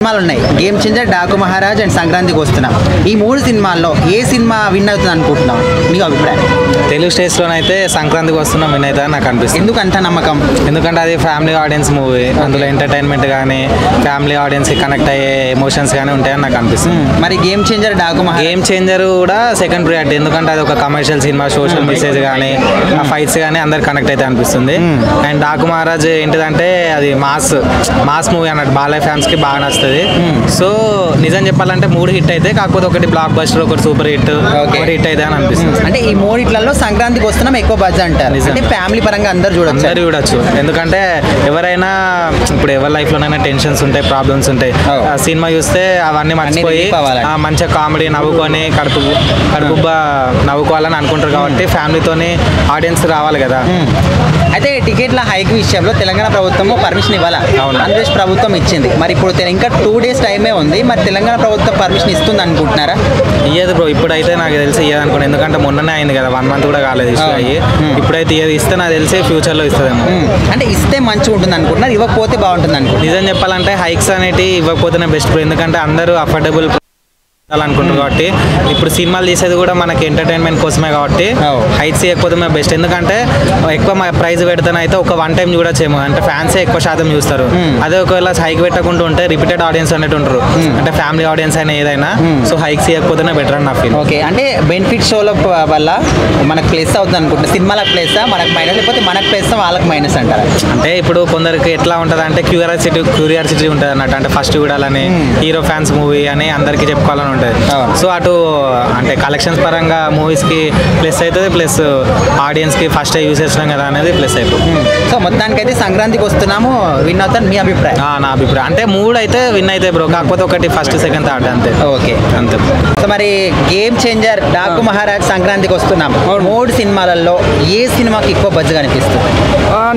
సినిమాలు ఉన్నాయి, game changer, Daaku Maharaj and సంక్రాంతికి వస్తున్నాం. ఈ 3 సినిమాల్లో ఏ సినిమా విన్ అవుతుంది అనుకుంటున్నాం? నీకు అభిప్రాయం? తెలుగు స్టేట్స్లోనైతే సంక్రాంతికి వస్తున్నాం విన్ అవుతుందని నాకు అనిపిస్తుంది. ఎందుకు అంత నమ్మకం? ఎందుకంటే అది ఫ్యామిలీ ఆడియన్స్ మూవీ, అందులో ఎంటర్టైన్మెంట్ కానీ ఫ్యామిలీ ఆడియన్స్కి కనెక్ట్ అయ్యే ఎమోషన్స్ కానీ ఉంటాయని నాకు అనిపిస్తుంది. మరి game changer, Daaku Maharaj? Game changer కూడా సెకండ్ ప్రియారిటీ, ఎందుకంటే అది ఒక కమర్షియల్ సినిమా, సోషల్ మెసేజ్ కానీ ఆ ఫైట్స్ కానీ అందరు కనెక్ట్ అయితే అనిపిస్తుంది. అండ్ డాకు మహారాజ్ ఏంటిదంటే అది మాస్ మూవీ అన్నట్టు బాలయ్య ఫ్యాన్స్కి బాగా నచ్చుతుంది. సో నిజం చెప్పాలంటే 3 హిట్ అయితే, కాకపోతే ఒకటి బ్లాక్ బస్టర్, ఒకటి సూపర్ హిట్, ఒకటి హిట్ అయితే అని అనిపిస్తుంది. అంటే ఈ 3 సంక్రాంతికి వస్తున్నాం ఎక్కువ బజ్ అంటారు. అంటే ఫ్యామిలీ పరంగా అందరు చూడొచ్చు. ఎందుకంటే ఎవరైనా ఇప్పుడు ఎవరి లైఫ్లోనైనా టెన్షన్స్ ఉంటాయి, ప్రాబ్లమ్స్ ఉంటాయి, సినిమా చూస్తే అవన్నీ మర్చిపోయి మంచిగా కామెడీ నవ్వుకొని కడుపు నవ్వుకోవాలని అనుకుంటారు. కాబట్టి ఫ్యామిలీతోని ఆడియన్స్ రావాలి కదా. అయితే టికెట్ల హైక్ విషయంలో తెలంగాణ ప్రభుత్వం పర్మిషన్ ఇవ్వాలా? ఆంధ్రప్రదేశ్ ప్రభుత్వం ఇచ్చింది. మరి ఇప్పుడు ఇంకా 2 days టైమే ఉంది. మరి తెలంగాణ ప్రభుత్వం పర్మిషన్ ఇస్తుంది అనుకుంటున్నారా? ఇయ్యదు బ్రో, ఇప్పుడైతే నాకు తెలిసి ఇయ్యదు అనుకోండి. ఎందుకంటే మొన్ననే అయింది కదా, 1 month కూడా కాలేదు ఇష్యూ అయ్యి. ఇప్పుడైతే ఇస్తే నాకు తెలిసి ఫ్యూచర్లో ఇస్తుందేమో. అంటే ఇస్తే మంచిగా ఉంటుంది అనుకుంటున్నారు, ఇవ్వకపోతే బాగుంటుంది అనుకుంటున్నారు? నిజం చెప్పాలంటే హైక్స్ అనేవి ఇవ్వకపోతేనే బెస్ట్, ఎందుకంటే అందరూ అఫోర్డబుల్ అనుకుంటారు. కాబట్టి ఇప్పుడు సినిమాలు తీసేది కూడా మనకి ఎంటర్టైన్మెంట్ కోసమే, కాబట్టి హైట్స్ ఇవ్వకపోతే బెస్ట్. ఎందుకంటే ఎక్కువ ప్రైజ్ పెడితేనైతే ఒక 1 time చూడొచ్చేమో, అంటే ఫ్యాన్సే ఎక్కువ శాతం చూస్తారు. అదే ఒకవేళ హైక్ పెట్టకుండా ఉంటే రిపీటెడ్ ఆడియన్స్ అనేవి ఉంటారు, అంటే ఫ్యామిలీ ఆడియన్స్ అయినా ఏదైనా. సో హైక్స్ ఇవ్వకపోతేనే బెటర్ అని నా ఫీల్. ఓకే, అంటే బెనిఫిట్ షోల వల్ల మనకు ప్లస్ అవుతుంది అనుకుంటున్నా. సినిమాలకు ప్లస్, మనకు మైనస్, లేకపోతే మనకు ప్లస్ వాళ్ళకి మైనస్ అంటారు. అంటే ఇప్పుడు కొందరికి ఎట్లా ఉంటుంది అంటే క్యూరియాసిటీ ఉంటుంది అన్నట్టు, అంటే ఫస్ట్ చూడాలని, హీరో ఫ్యాన్స్ మూవీ అని అందరికీ చెప్పుకోవాలని ఉంటుంది. సో అటు అంటే కలెక్షన్స్ పరంగా మూవీస్కి ప్లస్ అవుతుంది, ప్లస్ ఆడియన్స్కి ఫస్ట్ యూస్ చేస్తున్నాం కదా అనేది ప్లస్ అయిపోతుంది. సో మొత్తానికైతే సంక్రాంతికి వస్తున్నాము విన్ అవుతాను మీ అభిప్రాయం? నా అభిప్రాయం అంటే 3 అయితే విన్ అయితే బ్రో, కాకపోతే ఒకటి ఫస్ట్ సెకండ్ థర్డ్ అంతే. ఓకే, అంతే. సో మరి గేమ్ చేంజర్, డాకు మహారాజ్, సంక్రాంతికి వస్తున్నాం 3 సినిమాలలో ఏ సినిమాకి ఎక్కువ బజ్ కనిపిస్తుంది?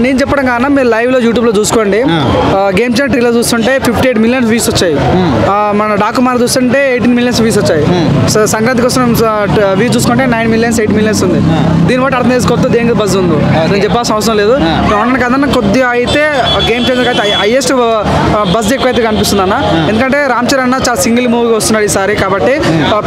నేను చెప్పడం కారణం మీరు లైవ్లో యూట్యూబ్లో చూసుకోండి. గేమ్ చేంజర్ ట్రైలర్ చూస్తుంటే 58 million వ్యూస్ వచ్చాయి. మన డాకు మహారాజ్ చూస్తుంటే 18 million వ్యూస్ వచ్చాయి. సో సంక్రాంతికి వస్తున్నాం వ్యూస్ చూసుకుంటే 9 million 8 million ఉంది. దీన్ని బట్టి అర్థం చేసుకోవద్దు దేనికి బజ్ ఉందో. నేను చెప్పాల్సిన అవసరం లేదు. అవును కదా, కొద్దిగా అయితే గేమ్ చేంజర్ అయితే హైయెస్ట్ బజ్ ఎక్కువ అయితే కనిపిస్తుంది అన్న. ఎందుకంటే రామ్ చరణ్ అన్న చాలా సింగిల్ మూవీ వస్తున్నాడు ఈసారి, కాబట్టి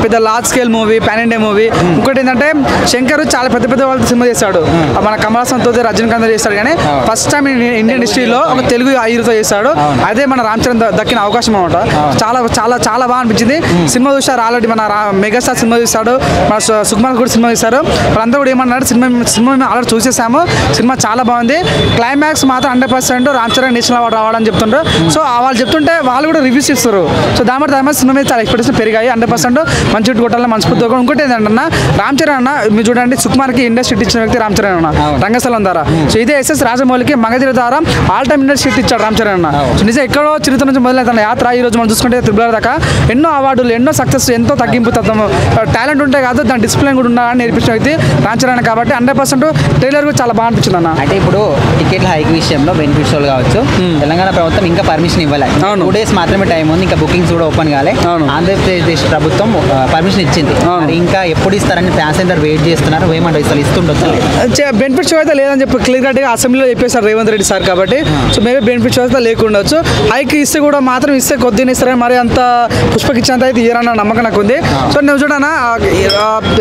పెద్ద large scale movie, pan India movie. ఇంకోటి ఏంటంటే శంకర్ చాలా పెద్ద వాళ్ళతో సినిమా చేశాడు, మన కమల్ హాసన్ తో, రజనీకాంత్ చేశాడు. కానీ ఫస్ట్ టైం ఇండియన్ హిస్టరీలో ఒక తెలుగు హీరోతో చేశాడు. అదే మన రామ్ చరణ్ దక్కిన అవకాశం అనమాట. చాలా చాలా చాలా బాగా అనిపించింది. సినిమా చూసారు ఆల్రెడీ, మన మెగాస్టార్ సినిమా చూశాడు, మన సుకుమార్ కూడా సినిమా చూశారు. వాళ్ళంతా కూడా ఏమన్నాడు, సినిమా మేము ఆల్రెడీ చూసేసాము, సినిమా చాలా బాగుంది. క్లైమాక్స్ మాత్రం 100% రామ్ చరణ్ నేషనల్ అవార్డు రావాలని చెప్తుండ్రు. సో వాళ్ళు చెప్తుంటే వాళ్ళు కూడా రివ్యూస్ ఇస్తారు. సో దాని బట్టి సినిమా మీద చాలా ఎక్స్పెక్టేషన్ పెరిగాయి. 100% మంచి హిట్ కొట్టాలని మనస్ఫూర్తిగా. ఇంకోటి ఏంటంటే రామ్ చరణ్ అన్న మీరు చూడండి, సుకుమార్కి ఇండస్ట్రీ ఇచ్చిన వ్యక్తి రామ్ చరణ్ అన్న, రంగస్థలం ద్వారా. సో ఇదే ఎస్ఎస్ రాజమౌళికి మగధీర ద్వారా ఆల్ టైమ్ ఇండస్ట్రీ ఇచ్చాడు రామ్ చరణ్ అన్న. సో నిజం ఎక్కడో చరిత్ర నుంచి మొదలైన యాత్ర ఈ రోజు మనం చూసుకుంటే త్రిబుల్ దాకా ఎన్నో అవార్డులు, ఎన్నో సక్సెస్, ఎంతో తగ్గింపు టాలెంట్ ఉంటే కాదు దాని డిసిప్లిన్ కూడా ఉండాలని నేర్పించిన వ్యక్తి రామ్ చరణ్. కాబట్టి 100% ట్రైలర్ కూడా చాలా బాగా అనిపించింది అన్న. అంటే ఇప్పుడు టికెట్ల హైక్ విషయంలో బెనిఫిట్ షోలు కావచ్చు, తెలంగాణ ప్రభుత్వం ఇంకా పర్మిషన్ ఇవ్వాలి. 2 days మాత్రమే టైం ఉంది, ఇంకా బుకింగ్స్ కూడా ఓపెన్ కాలే. ఆంధ్రప్రదేశ్ ప్రభుత్వం పర్మిషన్ ఇచ్చింది, ఇంకా ఎప్పుడు ఇస్తారని ఫ్యాన్స్ అందరూ వెయిట్ చేస్తున్నారు. ఏమంటారు, ఇస్తారు ఇస్తుండొచ్చు? బెనిఫిట్ షో అయితే లేదని చెప్పి క్లియర్ కట్గా అసెంబ్లీలో చెప్పేశారు రేవంత్ రెడ్డి సార్. కాబట్టి సో మేబీ బెనిఫిట్ షో అయితే లేకుండొచ్చు. హైక్ ఇస్తే కూడా మాత్రం ఇస్తే కొద్దిగా ఇస్తారని, మరి అంత పుష్పకిచ్చేంత అయితే ఇయ్యారన్న నమ్మకం నాకు ఉంది. సో నువ్వు చూడనా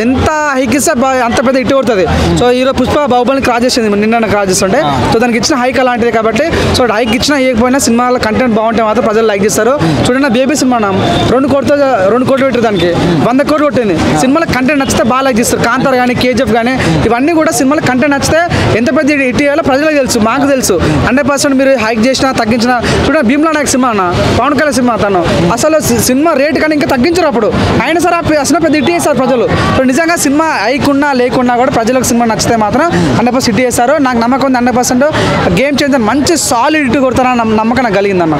ఎంత హైక్ ఇస్తే అంత పెద్ద ఇటు కొడుతుంది. సో ఈరోజు పుష్ప బాహుబలిని క్రాస్ చేసింది, నిన్న క్రాస్ చేస్తుంటే. సో దానికి ఇచ్చిన హైక్ అలాంటిది. కాబట్టి సో హైక్ ఇచ్చినా ఇవ్వకపోయినా సినిమాలో కంటెంట్ బాగుంటే మాత్రం ప్రజలు లైక్ చేస్తారు. చూడండి బేబీ సినిమా 2 కోట్లు పెట్టి దానికి 100 crore కొట్టింది. సినిమాలో కంటెంట్ నచ్చితే బాగా లైక్ చేస్తారు. కాంతార్ కానీ, కేజీఎఫ్ కానీ, ఇవన్నీ కూడా సినిమాలో కంటెంట్ నచ్చితే ఎంత పెద్ద హిట్ చేయాలో ప్రజలకు తెలుసు, మాకు తెలుసు. 100% మీరు హైక్ చేసినా తగ్గించినా. చూడండి భీమ్లా నాయక్ సినిమా అన్న, పవన్ కళ్యాణ్ సినిమా తను అసలు సినిమా రేట్ కానీ ఇంకా తగ్గించారు అప్పుడు. అయినా సరే అసలు పెద్ద హిట్ చేస్తారు ప్రజలు. సో నిజంగా సినిమా హైకున్నా లేకున్నా కూడా ప్రజలకు సినిమా నచ్చితే మాత్రం 100% హిట్ చేస్తారు. నాకు నమ్మకం ఉంది 100% గేమ్ చేంజర్ మంచి సాలిడ్ హిట్ కొడతారని నమ్మకం నాకు కలిగిందన్న.